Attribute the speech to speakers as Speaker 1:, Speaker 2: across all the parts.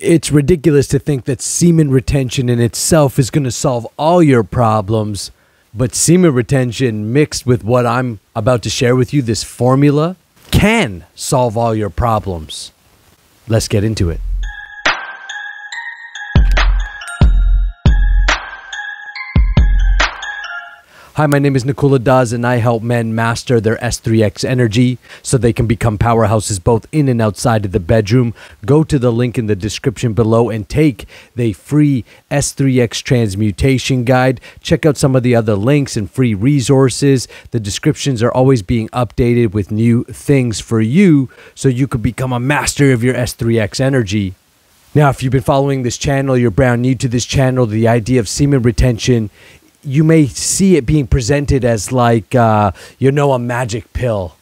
Speaker 1: It's ridiculous to think that semen retention in itself is going to solve all your problems, but semen retention mixed with what I'm about to share with you, this formula, can solve all your problems. Let's get into it. Hi, my name is Nakula, and I help men master their S3X energy so they can become powerhouses both in and outside of the bedroom. Go to the link in the description below and take the free S3X transmutation guide. Check out some of the other links and free resources. The descriptions are always being updated with new things for you so you could become a master of your S3X energy. Now, if you've been following this channel, you're brand new to this channel, the idea of semen retention, you may see it being presented as like, a magic pill.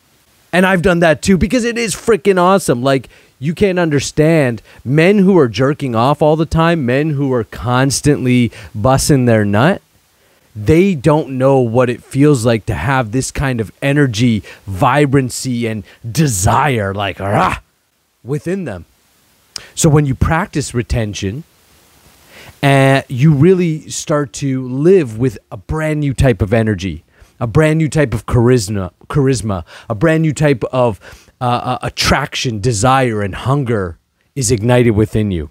Speaker 1: And I've done that too because it is freaking awesome. Like, you can't understand men who are jerking off all the time, men who are constantly busting their nut. They don't know what it feels like to have this kind of energy, vibrancy, and desire like within them. So when you practice retention, you really start to live with a brand new type of energy, a brand new type of charisma, a brand new type of attraction, desire, and hunger is ignited within you.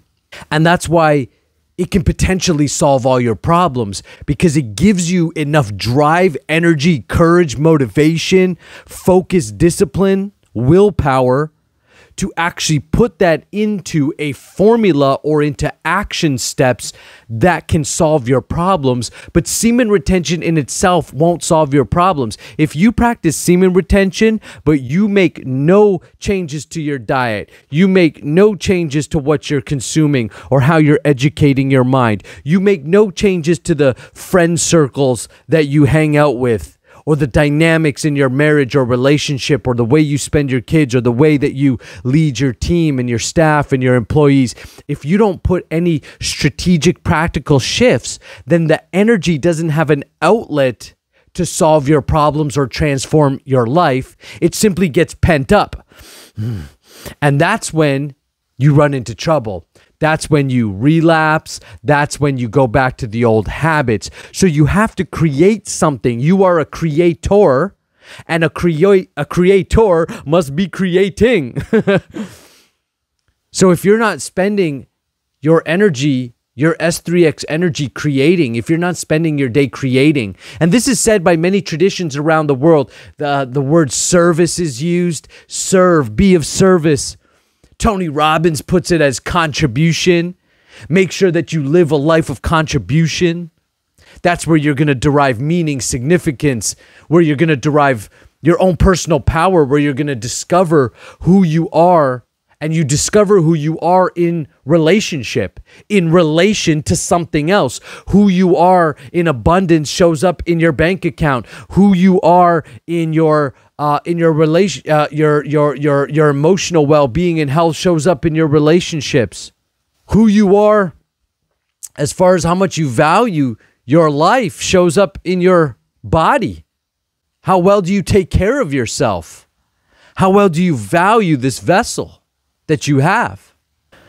Speaker 1: And that's why it can potentially solve all your problems, because it gives you enough drive, energy, courage, motivation, focus, discipline, willpower to actually put that into a formula or into action steps that can solve your problems. But semen retention in itself won't solve your problems. If you practice semen retention, but you make no changes to your diet, you make no changes to what you're consuming or how you're educating your mind, you make no changes to the friend circles that you hang out with, or the dynamics in your marriage or relationship, or the way you spend your kids, or the way that you lead your team and your staff and your employees, if you don't put any strategic, practical shifts, then the energy doesn't have an outlet to solve your problems or transform your life. It simply gets pent up. And that's when you run into trouble. That's when you relapse. That's when you go back to the old habits. So you have to create something. You are a creator, and a creator must be creating. So if you're not spending your energy, your S3X energy creating, if you're not spending your day creating, and this is said by many traditions around the world, the word service is used. Serve, be of service. Tony Robbins puts it as contribution. Make sure that you live a life of contribution. That's where you're going to derive meaning, significance, where you're going to derive your own personal power, where you're going to discover who you are. And you discover who you are in relationship, in relation to something else. Who you are in abundance shows up in your bank account. Who you are in your relation, your emotional well-being and health shows up in your relationships. Who you are, as far as how much you value your life, shows up in your body. How well do you take care of yourself? How well do you value this vessel that you have?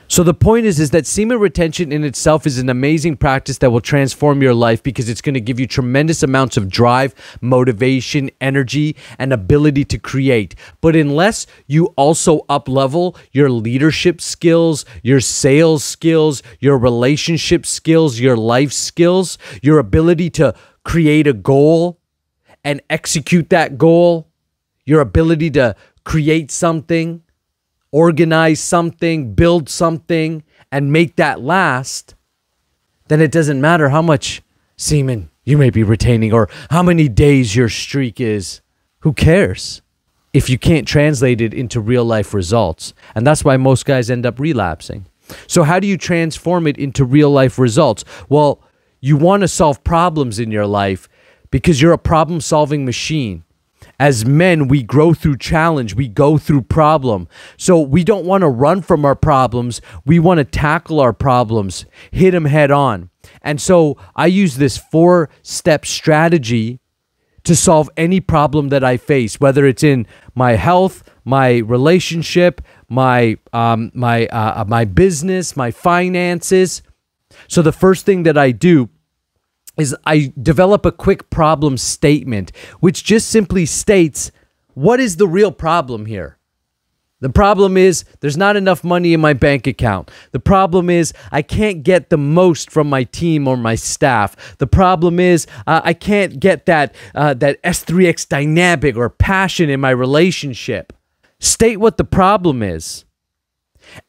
Speaker 1: So the point is that semen retention in itself is an amazing practice that will transform your life, because it's going to give you tremendous amounts of drive, motivation, energy, and ability to create. But unless you also up-level your leadership skills, your sales skills, your relationship skills, your life skills, your ability to create a goal and execute that goal, your ability to create something, organize something, build something, and make that last, then it doesn't matter how much semen you may be retaining or how many days your streak is. Who cares if you can't translate it into real life results? And that's why most guys end up relapsing. So how do you transform it into real life results? Well, you want to solve problems in your life because you're a problem-solving machine. As men, we grow through challenge. We go through problem. So we don't want to run from our problems. We want to tackle our problems, hit them head on. And so I use this 4-step strategy to solve any problem that I face, whether it's in my health, my relationship, my business, my finances. So the first thing that I do is I develop a quick problem statement, which just simply states, what is the real problem here? The problem is there's not enough money in my bank account. The problem is I can't get the most from my team or my staff. The problem is I can't get that S3X dynamic or passion in my relationship. State what the problem is.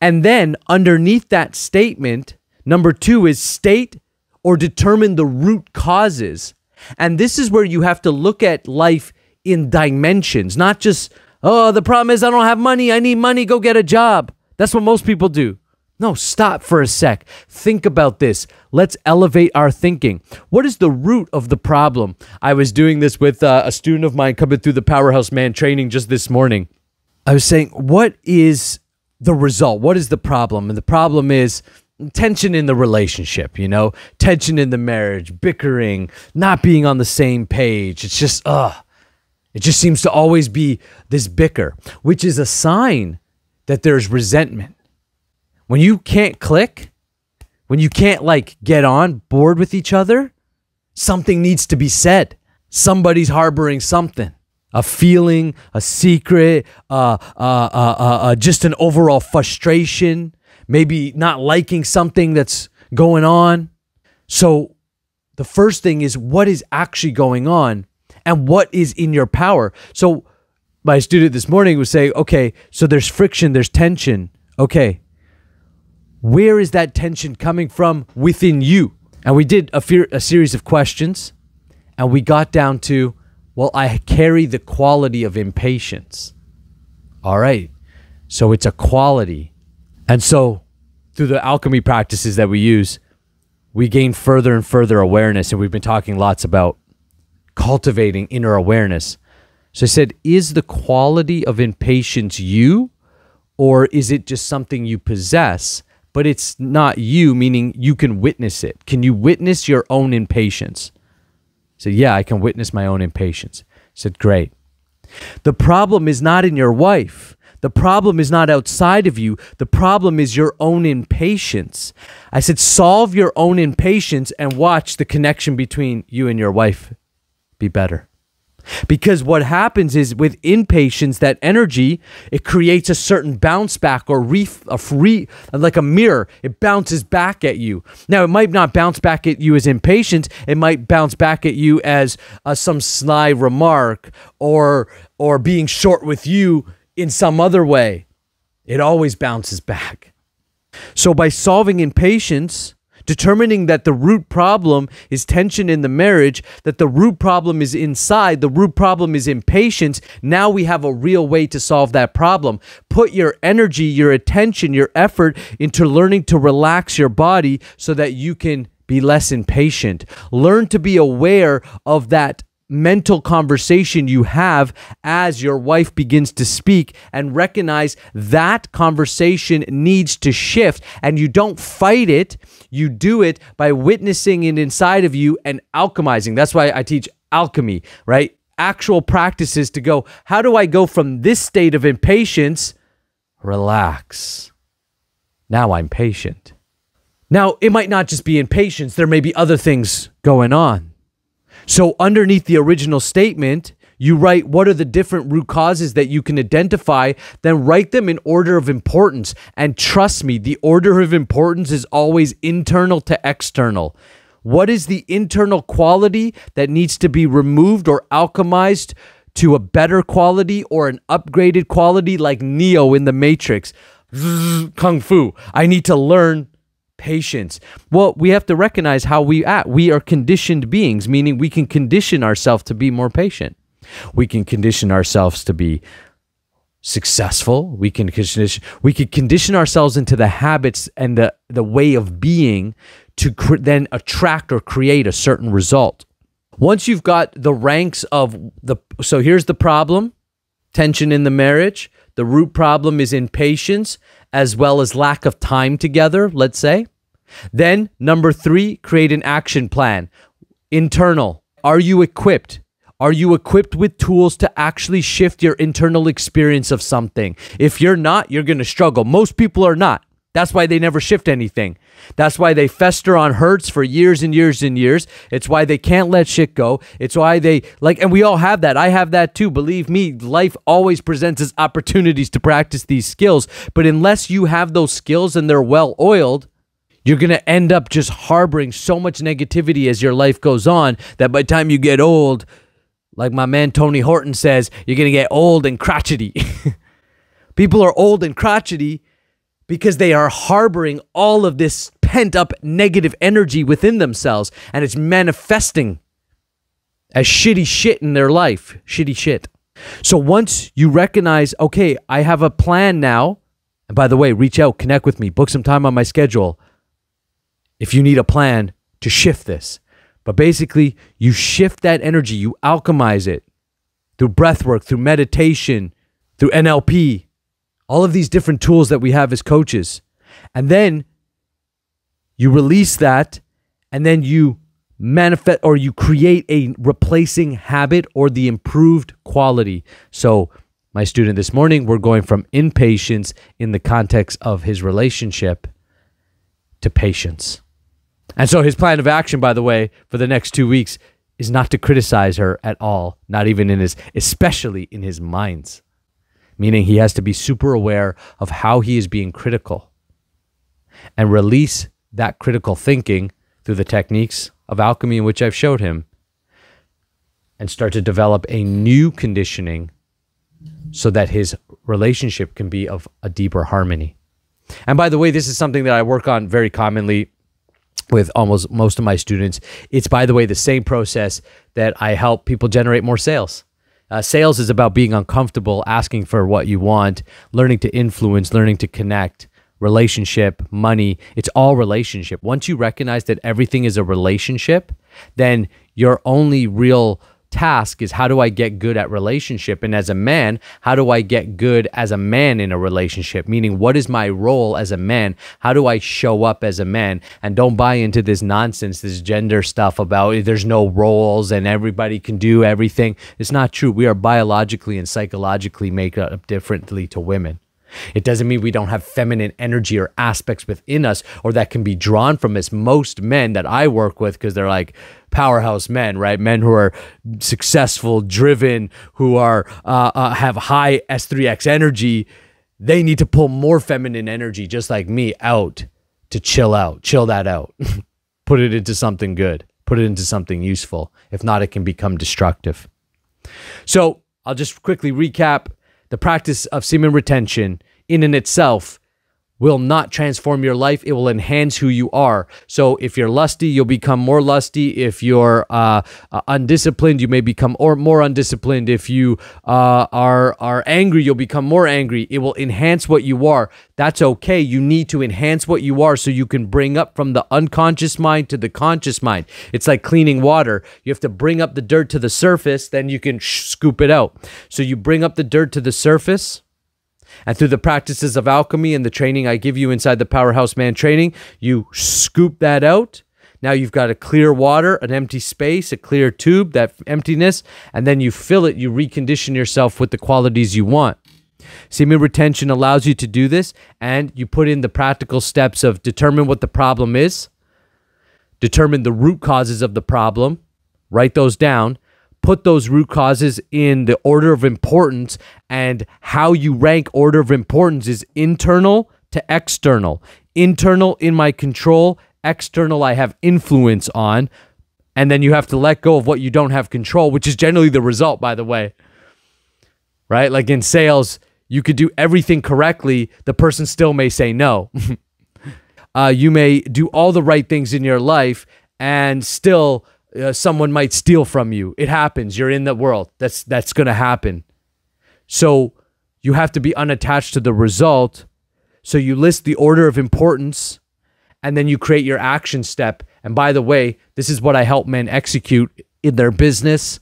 Speaker 1: And then underneath that statement, number 2 is state or determine the root causes. And this is where you have to look at life in dimensions, not just, oh, the problem is I don't have money. I need money. Go get a job. That's what most people do. No, stop for a sec. Think about this. Let's elevate our thinking. What is the root of the problem? I was doing this with a student of mine coming through the Powerhouse Man training just this morning. I was saying, what is the result? What is the problem? And the problem is tension in the relationship, tension in the marriage, bickering, not being on the same page. It's just, it just seems to always be this bicker, which is a sign that there's resentment. When you can't click, when you can't get on board with each other, something needs to be said. Somebody's harboring something, a feeling, a secret, just an overall frustration, maybe not liking something that's going on. So the first thing is, what is actually going on? And what is in your power? So my student this morning was saying, okay, so there's friction, there's tension. Okay, where is that tension coming from within you? And we did a series of questions, and we got down to, well, I carry the quality of impatience. All right, so it's a quality. And so through the alchemy practices that we use, we gain further and further awareness, and we've been talking lots about cultivating inner awareness. So I said, is the quality of impatience you, or is it just something you possess, but it's not you, meaning you can witness it? Can you witness your own impatience? I said, yeah, I can witness my own impatience. I said, great. The problem is not in your wife. The problem is not outside of you. The problem is your own impatience. I said, solve your own impatience and watch the connection between you and your wife be better. Because what happens is with impatience, that energy, it creates a certain bounce back or like a mirror. It bounces back at you. Now, it might not bounce back at you as impatience. It might bounce back at you as some sly remark or being short with you in some other way. It always bounces back. So by solving impatience, determining that the root problem is tension in the marriage, that the root problem is inside, the root problem is impatience, now we have a real way to solve that problem. Put your energy, your attention, your effort into learning to relax your body so that you can be less impatient. Learn to be aware of that mental conversation you have as your wife begins to speak, and recognize that conversation needs to shift. And you don't fight it, you do it by witnessing it inside of you and alchemizing. That's why I teach alchemy, right? Actual practices to go, how do I go from this state of impatience? Relax. Now I'm patient. Now, it might not just be impatience, there may be other things going on. So underneath the original statement, you write what are the different root causes that you can identify, then write them in order of importance. And trust me, the order of importance is always internal to external. What is the internal quality that needs to be removed or alchemized to a better quality or an upgraded quality, like Neo in the Matrix? Kung Fu. I need to learn patience. Well, we have to recognize how we act. We are conditioned beings, meaning we can condition ourselves to be more patient. We can condition ourselves to be successful. We can condition ourselves into the habits and the way of being to then attract or create a certain result. Once you've got the ranks of so here's the problem, tension in the marriage. The root problem is impatience, as well as lack of time together, let's say. Then, number 3, create an action plan. Internal. Are you equipped? Are you equipped with tools to actually shift your internal experience of something? If you're not, you're going to struggle. Most people are not. That's why they never shift anything. That's why they fester on hurts for years and years and years. It's why they can't let shit go. It's why they and we all have that. I have that too. Believe me, life always presents us opportunities to practice these skills. But unless you have those skills and they're well oiled, you're going to end up just harboring so much negativity as your life goes on that by the time you get old, like my man Tony Horton says, you're going to get old and crotchety. People are old and crotchety because they are harboring all of this pent-up negative energy within themselves, and it's manifesting as shitty shit in their life. Shitty shit. So once you recognize, okay, I have a plan now, and by the way, reach out, connect with me, book some time on my schedule if you need a plan to shift this. But basically, you shift that energy, you alchemize it through breath work, through meditation, through NLP, all of these different tools that we have as coaches. And then you release that, and then you manifest or you create a replacing habit or the improved quality. So my student this morning, we're going from impatience in the context of his relationship to patience. And so his plan of action, by the way, for the next 2 weeks is not to criticize her at all, not even in his, especially in his minds. Meaning he has to be super aware of how he is being critical and release that critical thinking through the techniques of alchemy in which I've showed him and start to develop a new conditioning so that his relationship can be of a deeper harmony. And by the way, this is something that I work on very commonly with almost most of my students. It's, by the way, the same process that I help people generate more sales. Sales is about being uncomfortable, asking for what you want, learning to influence, learning to connect, relationship, money. It's all relationship. Once you recognize that everything is a relationship, then your only real task is, how do I get good at relationship? And as a man, how do I get good as a man in a relationship? Meaning, what is my role as a man? How do I show up as a man? And don't buy into this nonsense, this gender stuff about there's no roles and everybody can do everything. It's not true. We are biologically and psychologically made up differently to women. It doesn't mean we don't have feminine energy or aspects within us or that can be drawn from us. Most men that I work with, because they're like powerhouse men, right? Men who are successful, driven, who are have high S3X energy, they need to pull more feminine energy, just like me, out to chill that out, put it into something good, put it into something useful. If not, it can become destructive. So I'll just quickly recap. The practice of semen retention in and itself will not transform your life. It will enhance who you are. So if you're lusty, you'll become more lusty. If you're undisciplined, you may become more undisciplined. If you are angry, you'll become more angry. It will enhance what you are. That's okay. You need to enhance what you are so you can bring up from the unconscious mind to the conscious mind. It's like cleaning water. You have to bring up the dirt to the surface, then you can scoop it out. So you bring up the dirt to the surface, and through the practices of alchemy and the training I give you inside the Powerhouse Man training, you scoop that out. Now you've got a clear water, an empty space, a clear tube, that emptiness, and then you fill it, you recondition yourself with the qualities you want. Semen retention allows you to do this, and you put in the practical steps of determine what the problem is, determine the root causes of the problem, write those down, put those root causes in the order of importance, and how you rank order of importance is internal to external. Internal, in my control; external, I have influence on. And then you have to let go of what you don't have control, which is generally the result, by the way. Right? Like in sales, you could do everything correctly. The person still may say no. You may do all the right things in your life and still someone might steal from you. It happens. You're in the world. That's going to happen. So you have to be unattached to the result. So you list the order of importance, and then you create your action step. And by the way, this is what I help men execute in their business,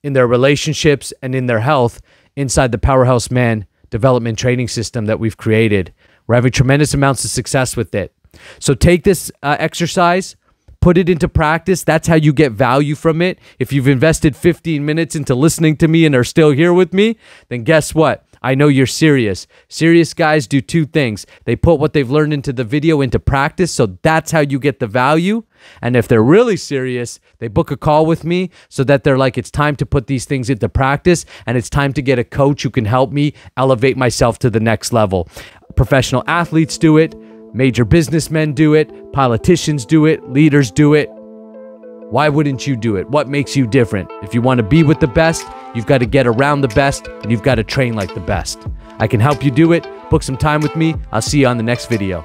Speaker 1: in their relationships, and in their health inside the Powerhouse Man development training system that we've created. We're having tremendous amounts of success with it. So take this exercise, Put it into practice. That's how you get value from it. If you've invested 15 minutes into listening to me and are still here with me, then guess what? I know you're serious. Serious guys do two things. They put what they've learned into the video into practice, so that's how you get the value. And if they're really serious, they book a call with me so that they're like, it's time to put these things into practice, and it's time to get a coach who can help me elevate myself to the next level. Professional athletes do it. Major businessmen do it. Politicians do it. Leaders do it. Why wouldn't you do it? What makes you different? If you want to be with the best, you've got to get around the best, and you've got to train like the best. I can help you do it. Book some time with me. I'll see you on the next video.